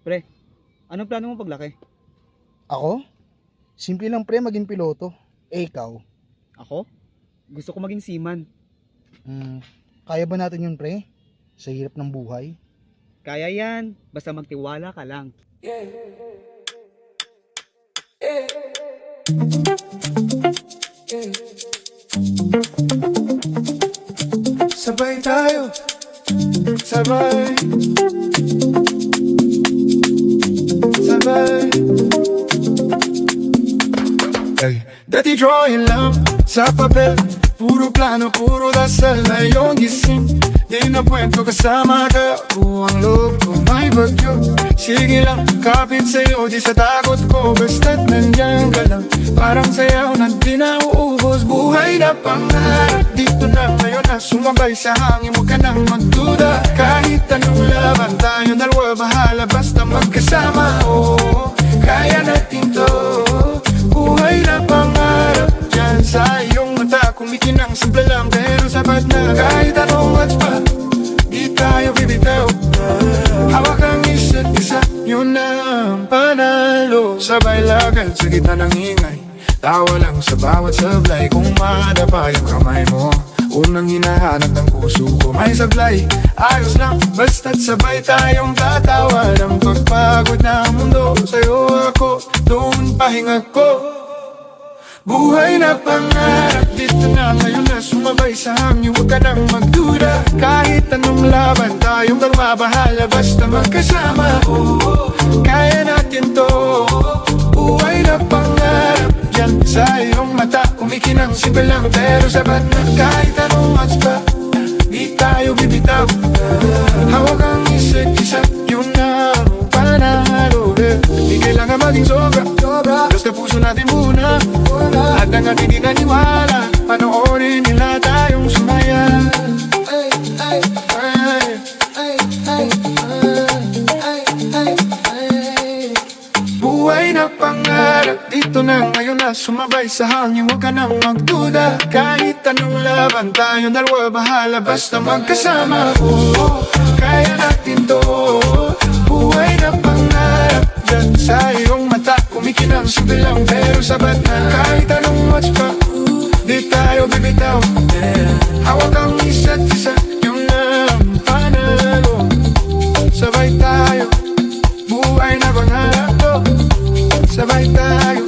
Pre, anong plano mo paglaki? Ako? Simple lang pre, maging piloto. Ikaw? Ako? Gusto ko maging seaman. Kaya ba natin yun pre? Sa hirap ng buhay? Kaya yan, basta magtiwala ka lang. Sabay tayo, sabay, sabay. Ay, dati drawing lang sa papel, puro plano, puro dasal na iyong gising. Di na kwento kasama ka, buwang loob ko may bagyo. Sige lang, kapit sa'yo, di sa takot ko, basta't nandyan ka lang. Parang sayaw na di na uubos, buhay na pangarap. Dito na ngayon na sumabay sa hangin, huwag ka nang magduda. Kahit anong laban, tayo dalawa bahala, basta magkasama. Oh, kaya natin to, buhay na pangarap. Diyan sa iyong mata, kumikinang simple lang, pero sapat na. Kahit anong odds pa, di tayo bibitaw. Hawak ang isa't isa, yun na ang panalo. Sabay lakad sa gitna ng ingay, tawa lang sa bawat sablay. Kung madapa yung kamay mo, unang hinahanap ng puso ko may sablay. Ayos lang, basta't sabay tayong tatawa ng pagpagod na mundo. Sa'yo ako, doon pahinga ko. Buhay na pangarap, dito na ngayon na sumabay sa hangin, huwag ka nang magduda. Kahit anong laban, tayong magbabahala, basta magkasama. Oh, kaya natin to, buhay na pangarap. Diyan sa iyong mata, kumikinang simple lang, pero sapat na. Kahit anong odds pa, di tayo bibitaw. Hawak ang isa't isa, yun na ang panalo. Di kailangan maging sobra, basta puso natin muna. At ang ating di naniwala, panoorin nila tayong sumaya. Ay, ay, ay, ay, ay, ay, ay, ay. Buhay na pangarap, dito na ngayon na sumabay sa hangin, huwag ka nang magduda. Kahit anong laban, tayong dalawa bahala, basta magkasama. Oh, kaya natin to, buhay na pangarap. Diyan sa iyong mata, kumikinang simple lang, pero sabat na. Kahit anong odds pa, di tayo bibitaw. Hawak ang isa't isa, yun na ang panalo. Sabay tayo, buhay na pangarap to. Sabay tayo,